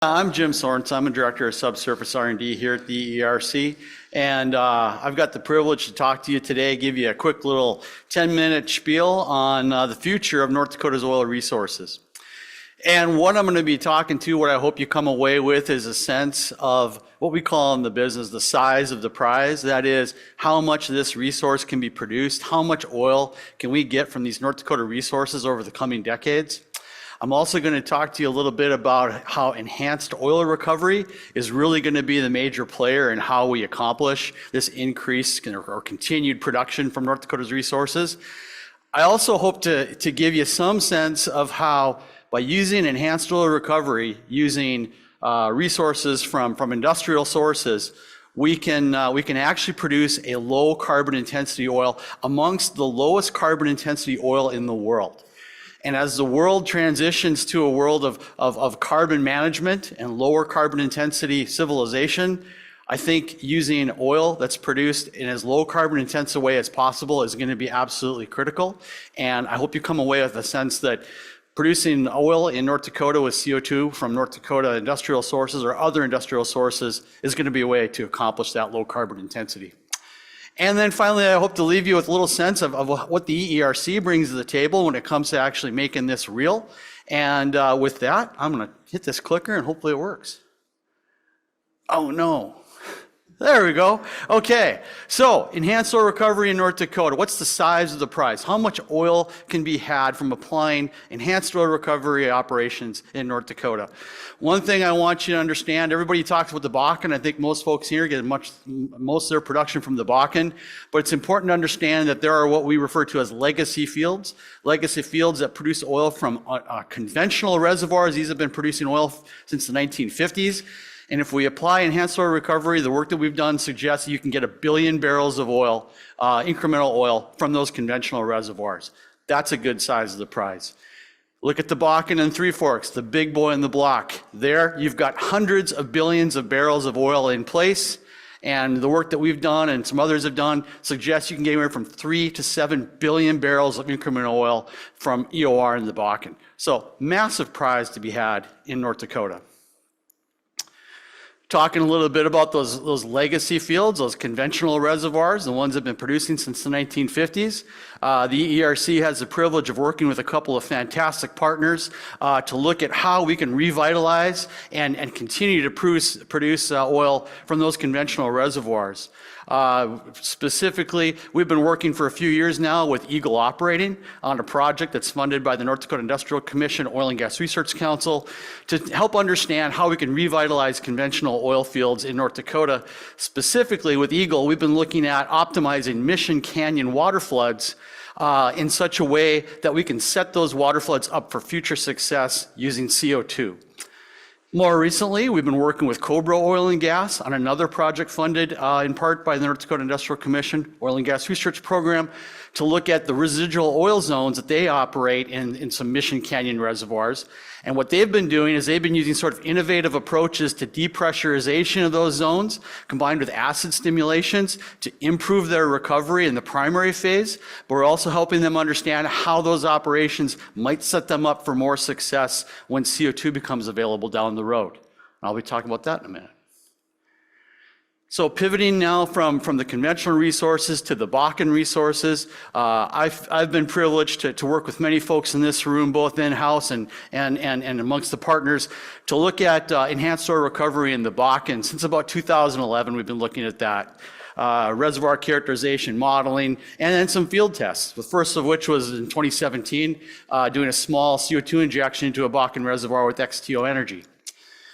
I'm Jim Sorensen. I'm a director of subsurface R&D here at the EERC, and I've got the privilege to talk to you today, give you a quick little 10-minute spiel on the future of North Dakota's oil resources. And what I'm going to be talking to, what I hope you come away with, is a sense of what we call in the business the size of the prize. That is, how much of this resource can be produced, how much oil can we get from these North Dakota resources over the coming decades. I'm also going to talk to you a little bit about how enhanced oil recovery is really going to be the major player in how we accomplish this increased or continued production from North Dakota's resources. I also hope to give you some sense of how, by using enhanced oil recovery, using resources from industrial sources, we can actually produce a low carbon intensity oil amongst the lowest carbon intensity oil in the world. And as the world transitions to a world of carbon management and lower carbon intensity civilization, I think using oil that's produced in as low carbon intensive way as possible is going to be absolutely critical. And I hope you come away with a sense that producing oil in North Dakota with CO2 from North Dakota industrial sources or other industrial sources is going to be a way to accomplish that low carbon intensity. And then finally, I hope to leave you with a little sense of what the EERC brings to the table when it comes to actually making this real. And with that, I'm going to hit this clicker and hopefully it works. Oh no. There we go. Okay, so enhanced oil recovery in North Dakota. What's the size of the prize? How much oil can be had from applying enhanced oil recovery operations in North Dakota? One thing I want you to understand, everybody talks about the Bakken. I think most folks here get most of their production from the Bakken, but it's important to understand that there are what we refer to as legacy fields that produce oil from conventional reservoirs. These have been producing oil since the 1950s. And if we apply enhanced oil recovery, the work that we've done suggests that you can get 1 billion barrels of oil, incremental oil, from those conventional reservoirs. That's a good size of the prize. Look at the Bakken and Three Forks, the big boy in the block. There, you've got hundreds of billions of barrels of oil in place. And the work that we've done and some others have done suggests you can get anywhere from 3 to 7 billion barrels of incremental oil from EOR in the Bakken. So, massive prize to be had in North Dakota. Talking a little bit about those legacy fields, those conventional reservoirs, the ones that have been producing since the 1950s. The EERC has the privilege of working with a couple of fantastic partners to look at how we can revitalize and continue to produce oil from those conventional reservoirs. Specifically, we've been working for a few years now with Eagle Operating on a project that's funded by the North Dakota Industrial Commission, Oil and Gas Research Council, to help understand how we can revitalize conventional oil fields in North Dakota. Specifically with Eagle, we've been looking at optimizing Mission Canyon water floods in such a way that we can set those water floods up for future success using CO2. More recently, we've been working with Cobra Oil and Gas on another project funded in part by the North Dakota Industrial Commission Oil and Gas Research Program to look at the residual oil zones that they operate in some Mission Canyon reservoirs. And what they've been doing is they've been using sort of innovative approaches to depressurization of those zones combined with acid stimulations to improve their recovery in the primary phase, but we're also helping them understand how those operations might set them up for more success when CO2 becomes available down the road. I'll be talking about that in a minute. So pivoting now from the conventional resources to the Bakken resources, I've been privileged to work with many folks in this room, both in-house and amongst the partners, to look at enhanced oil recovery in the Bakken. Since about 2011, we've been looking at that. Reservoir characterization, modeling, and then some field tests. The first of which was in 2017, doing a small CO2 injection into a Bakken reservoir with XTO Energy.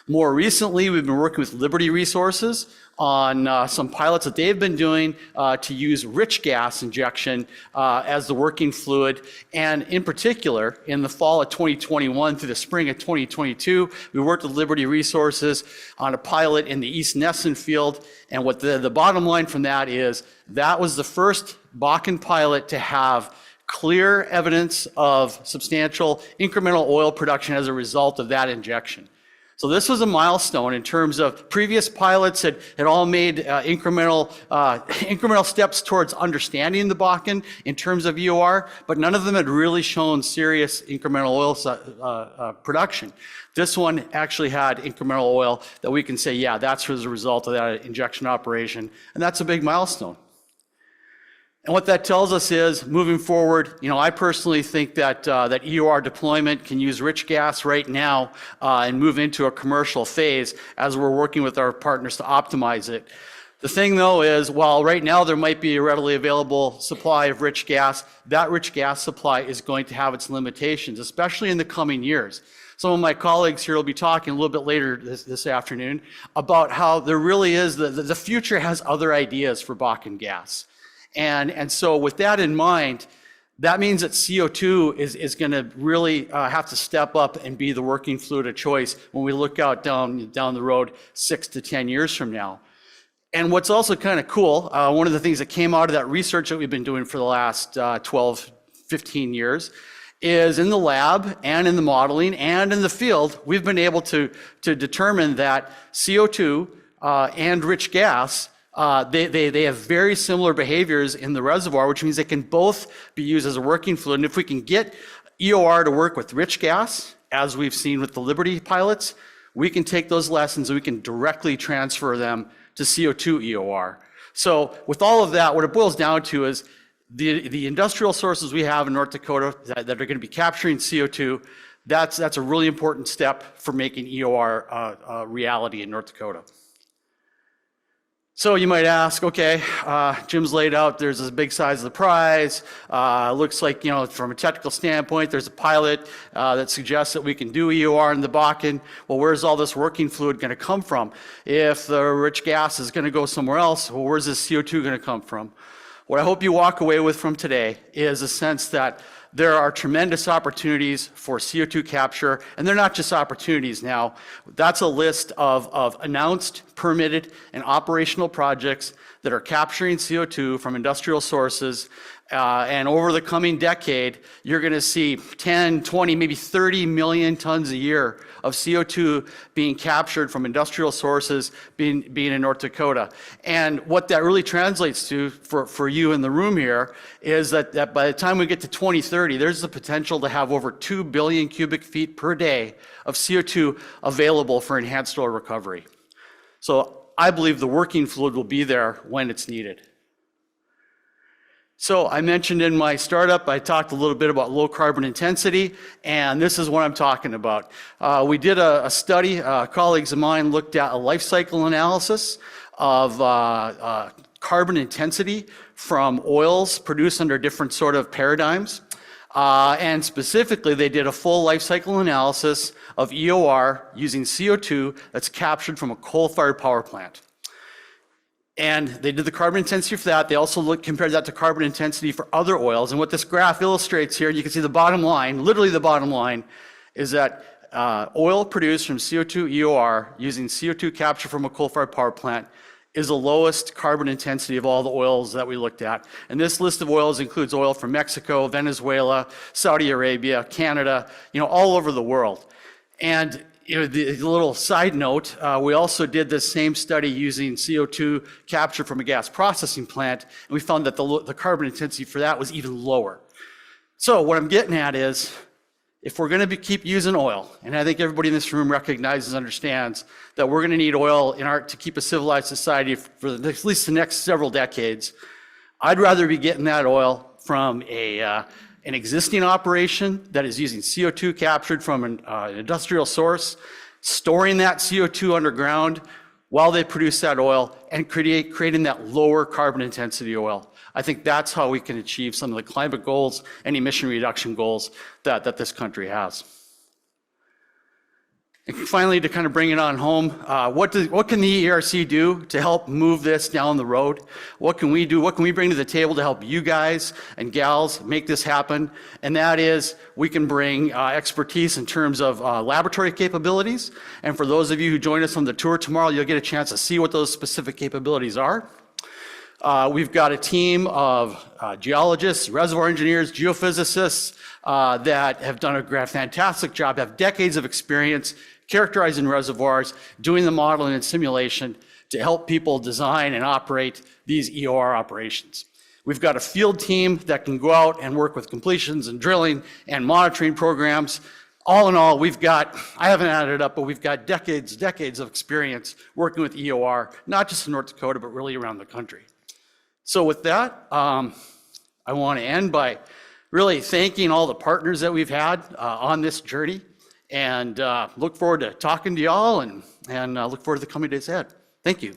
More recently, we've been working with Liberty Resources on some pilots that they've been doing to use rich gas injection as the working fluid. And in particular, in the fall of 2021 through the spring of 2022, we worked with Liberty Resources on a pilot in the East Nesson field. And what the bottom line from that is, that was the first Bakken pilot to have clear evidence of substantial incremental oil production as a result of that injection. So this was a milestone in terms of previous pilots had all made incremental steps towards understanding the Bakken in terms of EOR, but none of them had really shown serious incremental oil production. This one actually had incremental oil that we can say, yeah, that's as a result of that injection operation, and that's a big milestone. And what that tells us is, moving forward, I personally think that that EOR deployment can use rich gas right now and move into a commercial phase as we're working with our partners to optimize it. The thing though is, while right now there might be a readily available supply of rich gas, that rich gas supply is going to have its limitations, especially in the coming years. Some of my colleagues here will be talking a little bit later this afternoon about how there really is, the future has other ideas for Bakken gas. And so with that in mind, that means that CO2 is going to really have to step up and be the working fluid of choice when we look out down the road 6 to 10 years from now. And what's also kind of cool, one of the things that came out of that research that we've been doing for the last 12, 15 years is in the lab and in the modeling and in the field, we've been able to determine that CO2 and rich gas they have very similar behaviors in the reservoir, which means they can both be used as a working fluid. And if we can get EOR to work with rich gas, as we've seen with the Liberty pilots, we can take those lessons and we can directly transfer them to CO2 EOR. So with all of that, what it boils down to is the industrial sources we have in North Dakota that are going to be capturing CO2, that's a really important step for making EOR reality in North Dakota. So you might ask, okay, Jim's laid out, there's this big size of the prize. Looks like, from a technical standpoint, there's a pilot that suggests that we can do EOR in the Bakken. Well, where's all this working fluid going to come from? If the rich gas is going to go somewhere else, well, where's this CO2 going to come from? What I hope you walk away with from today is a sense that there are tremendous opportunities for CO2 capture, and they're not just opportunities now. That's a list of announced, permitted, and operational projects that are capturing CO2 from industrial sources. And over the coming decade, you're going to see 10, 20, maybe 30 million tons a year of CO2 being captured from industrial sources being in North Dakota. And what that really translates to for you in the room here is that by the time we get to 2030, there's the potential to have over 2 billion cubic feet per day of CO2 available for enhanced oil recovery. So I believe the working fluid will be there when it's needed. So I mentioned in my startup, I talked a little bit about low carbon intensity, and this is what I'm talking about. We did a study, colleagues of mine looked at a life cycle analysis of carbon intensity from oils produced under different sort of paradigms. And specifically, they did a full life cycle analysis of EOR using CO2 that's captured from a coal-fired power plant. And they did the carbon intensity for that. They also compared that to carbon intensity for other oils. And what this graph illustrates here, you can see the bottom line, literally the bottom line, is that oil produced from CO2 EOR using CO2 capture from a coal-fired power plant is the lowest carbon intensity of all the oils that we looked at. And this list of oils includes oil from Mexico, Venezuela, Saudi Arabia, Canada, all over the world. And the little side note, we also did this same study using CO2 capture from a gas processing plant, and we found that the carbon intensity for that was even lower. So what I'm getting at is, if we're going to keep using oil, and I think everybody in this room recognizes, understands that we're going to need oil to keep a civilized society for at least the next several decades, I'd rather be getting that oil from an existing operation that is using CO2 captured from an industrial source, storing that CO2 underground while they produce that oil, and creating that lower carbon intensity oil. I think that's how we can achieve some of the climate goals and emission reduction goals that this country has. And finally, to kind of bring it on home, what can the EERC do to help move this down the road? What can we do? What can we bring to the table to help you guys and gals make this happen? And that is, we can bring expertise in terms of laboratory capabilities. And for those of you who join us on the tour tomorrow, you'll get a chance to see what those specific capabilities are. We've got a team of geologists, reservoir engineers, geophysicists that have done a fantastic job, have decades of experience characterizing reservoirs, doing the modeling and simulation to help people design and operate these EOR operations. We've got a field team that can go out and work with completions and drilling and monitoring programs. All in all, we've got, I haven't added it up, but we've got decades of experience working with EOR, not just in North Dakota, but really around the country. So with that, I want to end by really thanking all the partners that we've had on this journey, and look forward to talking to y'all and look forward to the coming days ahead. Thank you.